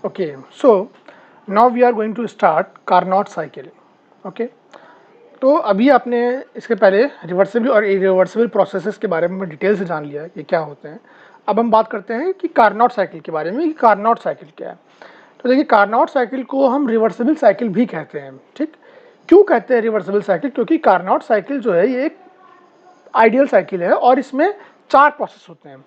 Okay, so now we are going to start Carnot cycle. Okay, तो अभी आपने इसके पहले रिवर्सिबल और इरिवर्सिबल प्रोसेसेस के बारे में डिटेल से जान लिया है कि क्या होते हैं। अब हम बात करते हैं कि कार्नोट साइकिल के बारे में कि कार्नोट साइकिल क्या है। तो देखिए, कार्नोट साइकिल को हम रिवर्सिबल साइकिल भी कहते हैं। ठीक, क्यों कहते हैं रिवर्सिबल साइकिल? क्योंकि कार्नोट साइकिल जो है ये एक आइडियल साइकिल है और इसमें 4 प्रोसेस होते हैं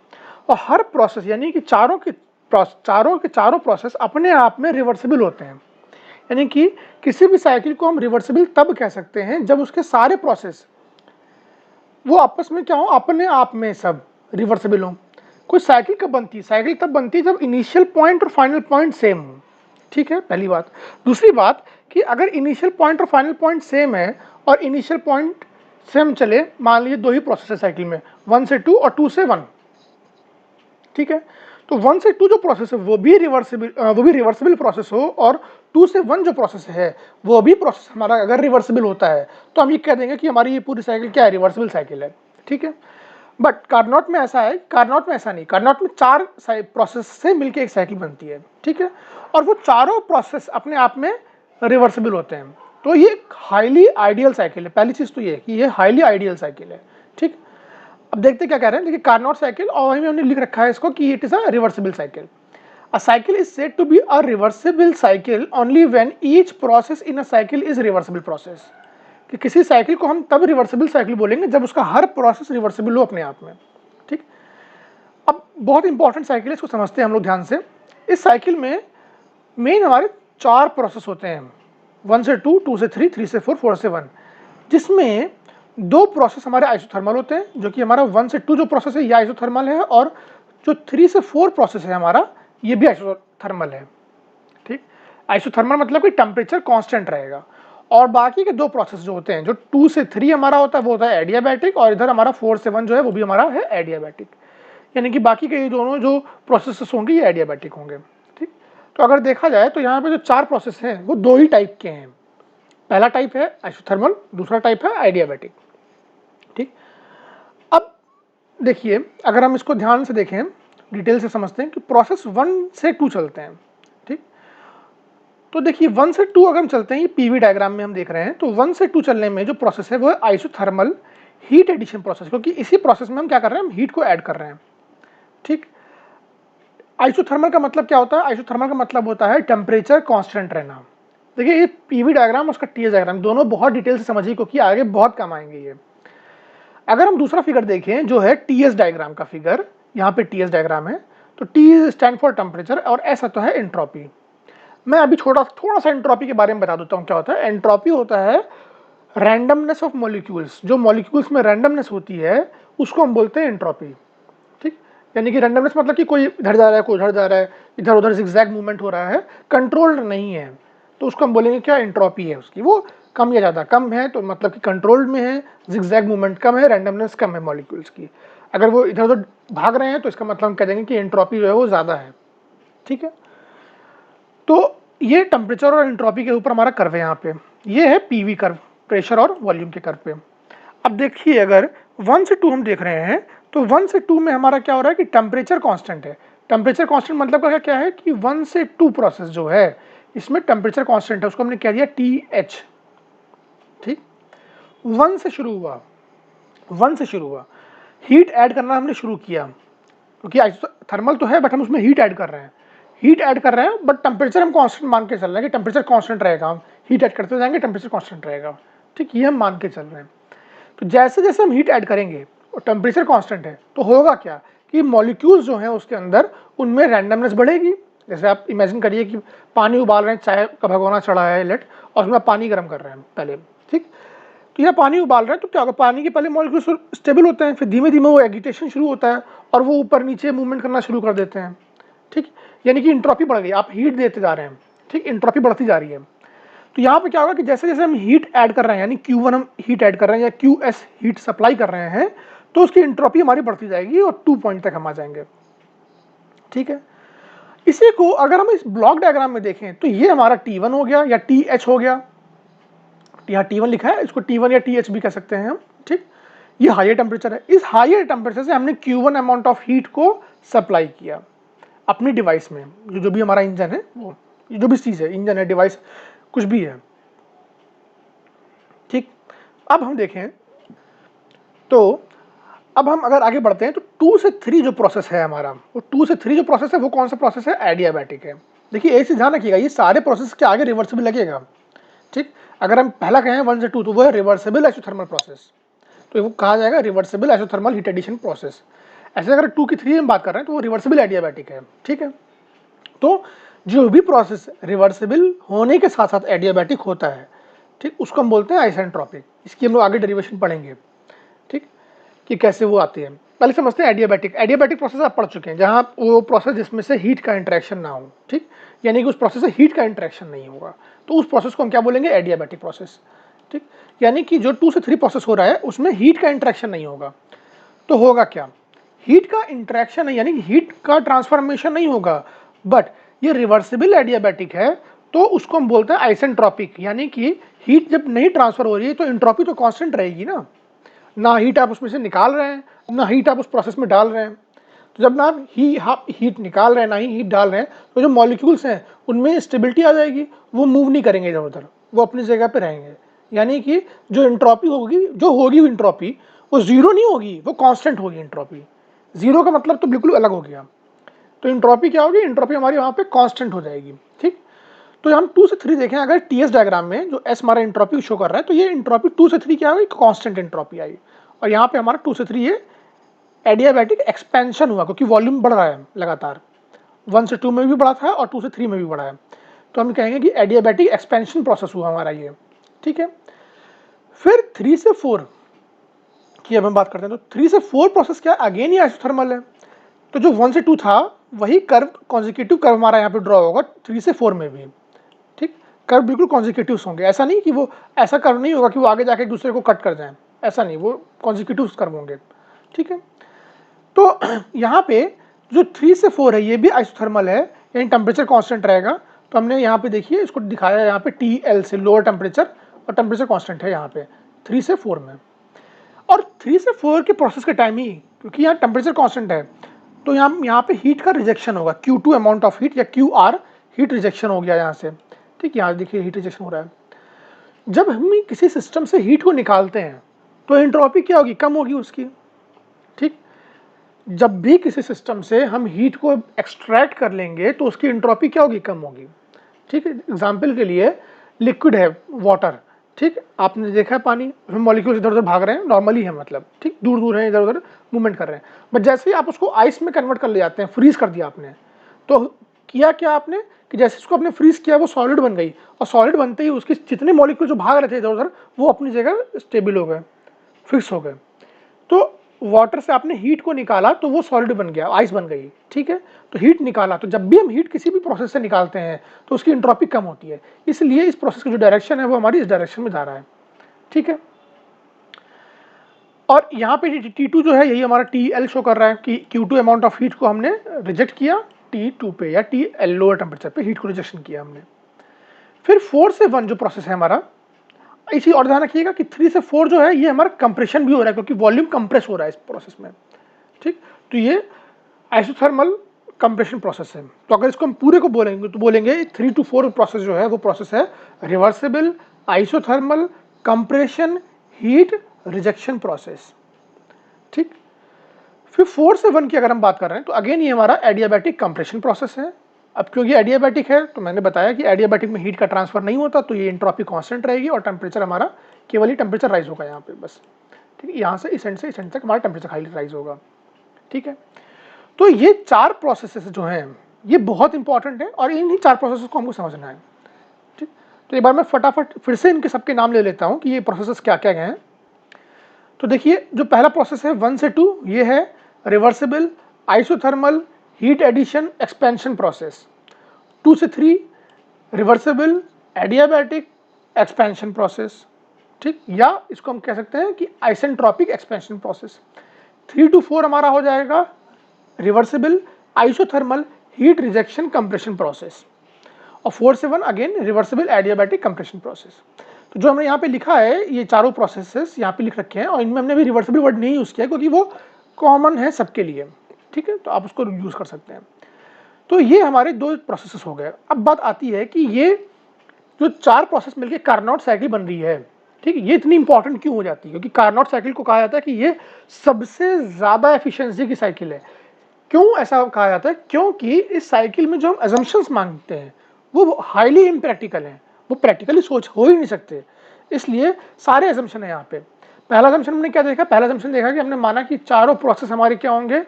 और हर प्रोसेस यानी कि चारों के चारों प्रोसेस अपने आप में रिवर्सिबल होते हैं। यानी कि किसी भी साइकिल को हम रिवर्सिबल तब कह सकते हैं जब उसके सारे प्रोसेस वो आपस में क्या हो, अपने आप में सब रिवर्सिबल हो। कोई साइकिल कब बनती है? साइकिल तब बनती है जब इनिशियल पॉइंट और फाइनल पॉइंट सेम हो। ठीक है, पहली बात। दूसरी बात कि अगर इनिशियल पॉइंट और फाइनल पॉइंट सेम है और इनिशियल पॉइंट सेम चले, मान लीजिए 2 ही प्रोसेस है साइकिल में, 1 से 2 और 2 से 1। ठीक है, तो 1 से 2 जो प्रोसेस है वो भी रिवर्सिबल प्रोसेस हो और 2 से 1 जो प्रोसेस है वो भी प्रोसेस हमारा अगर रिवर्सिबल होता है तो हम ये कह देंगे कि हमारी ये पूरी साइकिल क्या है, रिवर्सिबल साइकिल है। ठीक है, बट कार्नोट में ऐसा है, कार्नोट में ऐसा नहीं। कार्नोट में 4 प्रोसेस से मिलकर एक साइकिल बनती है। ठीक है, और वो चारों प्रोसेस अपने आप में रिवर्सिबल होते हैं। तो ये हाईली आइडियल साइकिल है। पहली चीज तो ये कि ये हाईली आइडियल साइकिल है। ठीक, अब देखते क्या कह रहे हैं। देखिए, कार्नोट साइकिल और वहीं में हमने लिख रखा है इसको कि it is a reversible cycle. A cycle is said to be a reversible cycle only when each process in a cycle is reversible process. कि किसी साइकिल को हम तब रिवर्सिबल साइकिल बोलेंगे जब उसका हर प्रोसेस रिवर्सिबल हो अपने आप में। ठीक, अब बहुत इंपॉर्टेंट साइकिल है, इसको समझते हैं हम लोग ध्यान से। इस साइकिल में मेन हमारे 4 प्रोसेस होते हैं, 1 से 2, 2 से 3, 3 से 4, 4 से 1, जिसमें 2 प्रोसेस हमारे आइसोथर्मल होते हैं, जो कि हमारा 1 से 2 जो प्रोसेस है ये आइसोथर्मल है और जो 3 से 4 प्रोसेस है हमारा ये भी आइसोथर्मल है। ठीक, आइसोथर्मल मतलब कि टेम्परेचर कांस्टेंट रहेगा। और बाकी के 2 प्रोसेस जो होते हैं, जो 2 से 3 हमारा होता है वो होता है एडियाबैटिक और इधर हमारा 4 से 1 जो है वो भी हमारा है एडियाबैटिक। यानी कि बाकी के ये दोनों जो प्रोसेसेस होंगे ये एडियाबैटिक होंगे। ठीक, तो अगर देखा जाए तो यहाँ पे जो 4 प्रोसेस हैं वो 2 ही टाइप के हैं। पहला टाइप है आइसोथर्मल, दूसरा टाइप है एडियाबैटिक। ठीक, अब देखिए, अगर हम इसको ध्यान से देखें, डिटेल से समझते हैं कि प्रोसेस 1 से 2 चलते हैं। ठीक, तो देखिए 1 से 2 अगर हम चलते हैं, ये पीवी डायग्राम में हम देख रहे हैं, तो 1 से 2 चलने में जो प्रोसेस है वो है आइसोथर्मल हीट एडिशन प्रोसेस, क्योंकि इसी प्रोसेस में हम क्या कर रहे हैं, हम हीट को ऐड कर रहे हैं। ठीक, आइसोथर्मल का मतलब क्या होता है? आइसोथर्मल का मतलब होता है टेम्परेचर कांस्टेंट रहना। देखिए, ये पीवी डायग्राम उसका टीएस डायग्राम दोनों बहुत डिटेल से समझिए, क्योंकि आगे बहुत काम आएंगे ये। अगर हम दूसरा फिगर देखें जो है टीएस डायग्राम का फिगर, यहाँ पे टीएस डायग्राम है, तो टी स्टैंड फॉर टेम्परेचर और एस तो है एंट्रोपी। मैं अभी थोड़ा सा एंट्रोपी के बारे में बता देता हूँ क्या होता है। एंट्रोपी होता है रैंडमनेस ऑफ मॉलिक्यूल्स। जो मॉलिक्यूल्स में रैंडमनेस होती है उसको हम बोलते हैं एंट्रोपी। ठीक, यानी कि रैंडमनेस मतलब कि कोई इधर जा रहा है, कोई उधर जा रहा है, इधर उधर जिगजैग मूवमेंट हो रहा है, कंट्रोल्ड नहीं है, तो उसको हम बोलेंगे क्या, एंट्रोपी है उसकी। वो कम या ज़्यादा, कम है तो मतलब कि कंट्रोल्ड में है, जिगजैग मूवमेंट कम है, रैंडमनेस कम है मॉलिक्यूल्स की। अगर वो इधर उधर भाग रहे हैं तो इसका मतलब हम कह देंगे कि एंट्रोपी जो है वो ज़्यादा है। ठीक है, तो ये टेम्परेचर और एंट्रोपी के ऊपर हमारा कर्व है। यहाँ पे ये है पीवी कर्व, प्रेशर और वॉल्यूम के कर्व पे। अब देखिए, अगर 1 से 2 हम देख रहे हैं तो 1 से 2 में हमारा क्या हो रहा है कि टेम्परेचर कांस्टेंट है। टेम्परेचर कांस्टेंट मतलब क्या है कि 1 से 2 प्रोसेस जो है इसमें टेम्परेचर कांस्टेंट है, उसको हमने कह दिया TH। ठीक, 1 से शुरू हुआ, 1 से शुरू हुआ, हीट ऐड करना हमने शुरू किया, क्योंकि थर्मल तो है बट हम उसमें हीट ऐड कर रहे हैं। हीट ऐड कर रहे हैं बट टेम्परेचर हम कांस्टेंट मान के चल रहे हैं कि टेम्परेचर कांस्टेंट रहेगा, हम हीट ऐड करते जाएंगे टेम्परेचर कांस्टेंट रहेगा। ठीक, ये हम मान के चल रहे हैं। तो जैसे जैसे हम हीट ऐड करेंगे और टेम्परेचर कांस्टेंट है तो होगा क्या कि मॉलिक्यूल्स जो हैं उसके अंदर उनमें रैंडमनेस बढ़ेगी। जैसे आप इमेजिन करिए कि पानी उबाल रहे हैं, चाय का भगोना चढ़ा है लेट, और उसमें पानी गर्म कर रहे हैं पहले। ठीक, तो यह पानी उबाल रहे हैं तो क्या होगा, पानी के पहले मॉलिक्यूल्स स्टेबल होते हैं, फिर धीमे धीमे वो एगिटेशन शुरू होता है और वो ऊपर नीचे मूवमेंट करना शुरू कर देते हैं। ठीक, यानी कि इंट्रोपी बढ़ गई, आप हीट देते जा रहे हैं। ठीक, इंट्रोपी बढ़ती जा रही है। तो यहाँ पे क्या होगा कि जैसे जैसे हम हीट ऐड कर रहे हैं, यानी Q1 हम हीट ऐड कर रहे हैं या QS हीट सप्लाई कर रहे हैं, तो उसकी एंट्रोपी हमारी बढ़ती जाएगी और 2 पॉइंट तक हम आ जाएंगे। ठीक है, इसी को अगर हम इस ब्लॉक डायग्राम में देखें तो ये हमारा T1 हो गया या TH हो गया। यहाँ T1 लिखा है, इसको T1 या TH भी कह सकते हैं हम। ठीक, ये हायर टेम्परेचर है। इस हायर टेम्परेचर से हमने Q1 अमाउंट ऑफ हीट को सप्लाई किया। अपनी डिवाइस में, जो भी हमारा इंजन है, वो जो भी चीज़ है, इंजन है, डिवाइस, कुछ भी है, ठीक। अब हम देखें तो अब हम अगर आगे बढ़ते हैं तो 2 से 3 जो प्रोसेस है हमारा, वो 2 से 3 जो प्रोसेस है वो कौन सा प्रोसेस है? एडियाबैटिक है। देखिए एक चीज़ ध्यान रखिएगा, ये सारे प्रोसेस के आगे रिवर्सिबल लगेगा, ठीक। अगर हम पहला कहें 1 से 2 तो वो है रिवर्सिबल आइसोथर्मल प्रोसेस, तो वो कहा जाएगा reversible isothermal heat addition process. ऐसे अगर 2 की 3 हम बात कर रहे हैं तो वो रिवर्सिबल एडियाबैटिक है, ठीक है। तो जो भी प्रोसेस रिवर्सिबल होने के साथ साथ एडियाबैटिक होता है, ठीक, उसको हम बोलते हैं आइसेंट्रोपिक। इसकी हम लोग आगे डेरिवेशन पढ़ेंगे, ठीक, कि कैसे वो आती है। पहले समझते हैं एडियाबैटिक। एडियाबैटिक प्रोसेस आप पढ़ चुके हैं, जहाँ वो प्रोसेस जिसमें से हीट का इंटरेक्शन ना हो, ठीक, यानी कि उस प्रोसेस से हीट का इंटरेक्शन नहीं होगा, तो उस प्रोसेस को हम क्या बोलेंगे? एडियाबैटिक प्रोसेस, ठीक। यानी कि जो 2 से 3 प्रोसेस हो रहा है उसमें हीट का इंटरेक्शन नहीं होगा, तो होगा क्या? हीट का इंटरेक्शन नहीं, यानी हीट का ट्रांसफॉर्मेशन नहीं होगा, बट ये रिवर्सिबल एडियाबैटिक है, तो उसको हम बोलते हैं आइसेंट्रोपिक। यानी कि हीट जब नहीं ट्रांसफर हो रही है तो एंट्रोपी तो कांस्टेंट रहेगी ना हीट आप उसमें से निकाल रहे हैं, ना हीट आप उस प्रोसेस में डाल रहे हैं। तो जब ना आप हीट निकाल रहे हैं, ना ही हीट डाल रहे हैं, तो जो मॉलिक्यूल्स हैं उनमें स्टेबिलिटी आ जाएगी, वो मूव नहीं करेंगे इधर उधर, वो अपनी जगह पे रहेंगे। यानी कि जो एंट्रोपी होगी, जो होगी एंट्रोपी, वो जीरो नहीं होगी, वो कांस्टेंट होगी एंट्रोपी। जीरो का मतलब तो बिल्कुल अलग हो गया। तो एंट्रोपी क्या होगी? एंट्रोपी हमारी वहाँ पे कांस्टेंट हो जाएगी, ठीक। तो हम 2 से 3 देखें, अगर टीएस डायग्राम में जो एस हमारा एंट्रोपी शो कर रहा है, तो ये एंट्रोपी 2 से 3 क्या होगी? कांस्टेंट एंट्रोपी आई। और यहाँ पे हमारा 2 से 3 ये एडियाबैटिक एक्सपेंशन हुआ, क्योंकि वॉल्यूम बढ़ रहा है लगातार। 1 से 2 में भी बढ़ा था और 2 से 3 में भी बढ़ा है, तो हम कहेंगे कि एडियाबैटिक एक्सपेंशन प्रोसेस हुआ हमारा ये, ठीक है। फिर 3 से 4 की अब हम बात करते हैं, तो 3 से 4 प्रोसेस क्या? अगेन ये आइसोथर्मल है। तो जो 1 से 2 था वही कर्व, कॉन्जिक्यूटिव कर्व हमारा यहाँ पे ड्रॉ होगा 3 से 4 में भी, ठीक। कर्व बिल्कुल कॉन्जिक्यूटिव्स होंगे, ऐसा नहीं कि वो ऐसा कर्व नहीं होगा कि वो आगे जाके एक दूसरे को कट कर जाएं, ऐसा नहीं, वो कॉन्जिक्यूटिव कर्व होंगे, ठीक है। तो यहाँ पे जो 3 से 4 है ये भी आइसोथर्मल है, यानी टेम्परेचर कांस्टेंट रहेगा। तो हमने यहाँ पे देखिए इसको दिखाया है यहाँ पे TL से लोअर टेम्परेचर, और टेम्परेचर कांस्टेंट है यहाँ पे 3 से 4 में। और 3 से 4 के प्रोसेस के टाइम ही, क्योंकि यहाँ टेम्परेचर कांस्टेंट है, तो यहाँ पे हीट का रिजेक्शन होगा, Q2 अमाउंट ऑफ हीट, या QR हीट रिजेक्शन हो गया यहाँ से, ठीक। यहाँ देखिए हीट रिजेक्शन हो रहा है। जब हम किसी सिस्टम से हीट को निकालते हैं तो एंट्रोपी क्या होगी? कम होगी उसकी, ठीक। जब भी किसी सिस्टम से हम हीट को एक्सट्रैक्ट कर लेंगे तो उसकी एंट्रोपी क्या होगी? कम होगी, ठीक है। एग्जाम्पल के लिए लिक्विड है वाटर, ठीक, आपने देखा है पानी में मॉलिक्यूल्स इधर उधर भाग रहे हैं, नॉर्मली है मतलब, ठीक, दूर दूर हैं, इधर उधर मूवमेंट कर रहे हैं, बट जैसे ही आप उसको आइस में कन्वर्ट कर ले जाते हैं, फ्रीज कर दिया आपने, तो किया क्या आपने कि जैसे उसको आपने फ्रीज किया वो सॉलिड बन गई, और सॉलिड बनते ही उसके जितने मॉलिक्यूल जो भाग रहे थे इधर उधर वो अपनी जगह स्टेबल हो गए, फिक्स हो गए। तो वाटर से आपने हीट को निकाला तो वो सॉलिड बन गया, आइस बन गई, ठीक है। तो हीट निकाला, तो जब भी हम हीट किसी भी प्रोसेस से निकालते हैं तो उसकी एंट्रोपी कम होती है, इसलिए इस प्रोसेस की जो डायरेक्शन है वो हमारी इस डायरेक्शन में जा रहा है, ठीक है। और यहाँ पे T2 जो है यही हमारा TL शो कर रहा है कि Q2 अमाउंट ऑफ हीट को हमने रिजेक्ट किया T2 पे, या TL लोअर टेम्परेचर पे हीट को रिजेक्शन किया हमने। फिर 4 से 1 जो प्रोसेस है हमारा, इसी और ध्यान रखिएगा कि 3 से 4 जो है ये हमारा कंप्रेशन भी हो रहा है, क्योंकि वॉल्यूम कंप्रेस हो रहा है इस प्रोसेस में, ठीक। तो ये आइसोथर्मल कंप्रेशन प्रोसेस है। तो अगर इसको हम पूरे को बोलेंगे तो बोलेंगे 3 to 4 प्रोसेस जो है वो प्रोसेस है reversible isothermal compression heat rejection process, ठीक। फिर 4 से 1 की अगर हम बात कर रहे हैं तो अगेन ये हमारा एडियाबैटिक कंप्रेशन प्रोसेस है। अब क्योंकि एडियाबैटिक है तो मैंने बताया कि एडियाबैटिक में हीट का ट्रांसफर नहीं होता, तो ये एंट्रोपी कांस्टेंट रहेगी और टेम्परेचर हमारा केवल ही टेम्परेचर राइज होगा यहाँ पे बस, ठीक है। यहाँ से इस एंड तक हमारा टेम्परेचर हाई राइज होगा, ठीक है। तो ये 4 प्रोसेसेस जो हैं ये बहुत इंपॉर्टेंट है और इन्हीं 4 प्रोसेसेस को हमको समझना है, ठीक। तो एक बार मैं फटाफट फिर से इनके सबके नाम ले लेता हूँ कि ये प्रोसेसेस क्या क्या हैं। तो देखिए जो पहला प्रोसेस है 1 से 2 ये है reversible isothermal heat addition expansion process. 2 से 3 रिवर्सिबल एडियाबैटिक एक्सपेंशन प्रोसेस, ठीक, या इसको हम कह सकते हैं कि आइसेंट्रोपिक एक्सपेंशन प्रोसेस। 3 to 4 हमारा हो जाएगा reversible isothermal heat rejection compression process, और 4 से 1 again reversible adiabatic compression process. तो जो हमने यहाँ पे लिखा है ये चारों प्रोसेसेस यहाँ पे लिख रखे हैं, और इनमें हमने भी रिवर्सिबल वर्ड नहीं यूज़ किया क्योंकि वो कॉमन है सबके लिए, ठीक है, तो आप उसको यूज़ कर सकते हैं। तो ये हमारे 2 प्रोसेसेस हो गए। अब बात आती है कि ये जो 4 प्रोसेस मिलके कार्नोट साइकिल बन रही है, ठीक है, ये इतनी इंपॉर्टेंट क्यों हो जाती है? क्योंकि कार्नोट साइकिल को कहा जाता है कि ये सबसे ज़्यादा एफिशिएंसी की साइकिल है। क्यों ऐसा कहा जाता है? क्योंकि इस साइकिल में जो हम अजम्पशंस मांगते हैं वो हाईली इम्प्रैक्टिकल हैं, वो प्रैक्टिकली सोच हो ही नहीं सकते, इसलिए सारे अजम्पशन है यहाँ पे। पहला अजम्पशन हमने क्या देखा? पहला अजम्पशन देखा कि हमने माना कि चारों प्रोसेस हमारे क्या होंगे,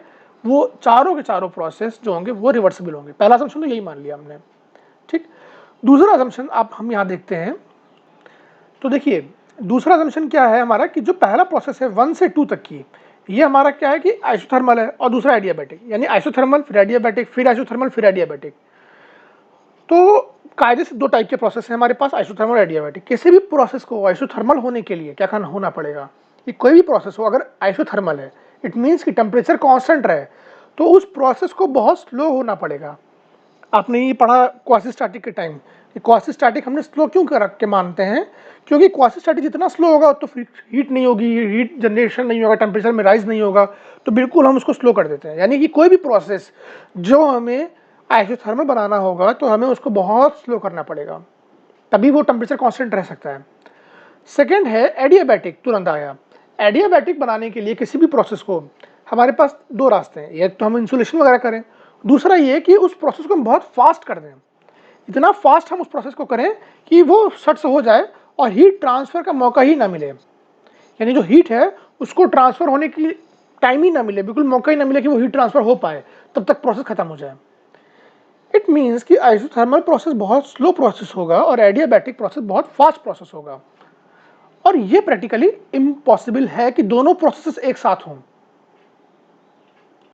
वो चारों के चारों प्रोसेस जो होंगे वो रिवर्सिबल होंगे। पहला अजम्पशन तो यही मान लिया हमने, ठीक। दूसरा अजम्पशन आप हम यहाँ देखते हैं, तो देखिए दूसरा अजम्पशन क्या है हमारा कि जो पहला प्रोसेस है 1 से 2 तक की, ये हमारा क्या है कि आइसोथर्मल है और दूसरा एडियाबैटिक, यानी आइसोथर्मल फिर एडियाबैटिक फिर आइसोथर्मल फिर एडियाबैटिक। तो कायदे से 2 टाइप के प्रोसेस हैं हमारे पास, आइसोथर्मल और एडियाबैटिक। किसी भी प्रोसेस को आइसोथर्मल होने के लिए क्या करना होना पड़ेगा कि कोई भी प्रोसेस हो अगर आइसोथर्मल है, इट मीन्स कि टेम्परेचर कांस्टेंट रहे, तो उस प्रोसेस को बहुत स्लो होना पड़ेगा। आपने ये पढ़ा क्वासीस्टैटिक के टाइम, क्वासीस्टैटिक हमने स्लो क्यों कर के मानते हैं? क्योंकि क्वासीस्टैटिक जितना स्लो होगा तो हीट नहीं होगी, हीट जनरेशन नहीं होगा, टेम्परेचर में राइज नहीं होगा, तो बिल्कुल हम उसको स्लो कर देते हैं। यानी कि कोई भी प्रोसेस जो हमें आइसोथर्मल बनाना होगा तो हमें उसको बहुत स्लो करना पड़ेगा, तभी वो टेम्परेचर कांस्टेंट रह सकता है। सेकेंड है एडियाबैटिक, तुरंत आया। एडियाबैटिक बनाने के लिए किसी भी प्रोसेस को हमारे पास 2 रास्ते हैं, एक तो हम इंसुलेशन वगैरह करें, दूसरा ये कि उस प्रोसेस को हम बहुत फास्ट कर दें, इतना फास्ट हम उस प्रोसेस को करें कि वो सट से हो जाए और हीट ट्रांसफ़र का मौका ही ना मिले, यानी जो हीट है उसको ट्रांसफ़र होने की टाइम ही ना मिले, बिल्कुल मौका ही ना मिले कि वो हीट ट्रांसफ़र हो पाए, तब तक प्रोसेस खत्म हो जाए। इट मीन्स कि आइसोथर्मल प्रोसेस बहुत स्लो प्रोसेस होगा और एडियाबैटिक प्रोसेस बहुत फास्ट प्रोसेस होगा, और ये प्रैक्टिकली इम्पॉसिबल है कि दोनों प्रोसेसेस एक साथ हों।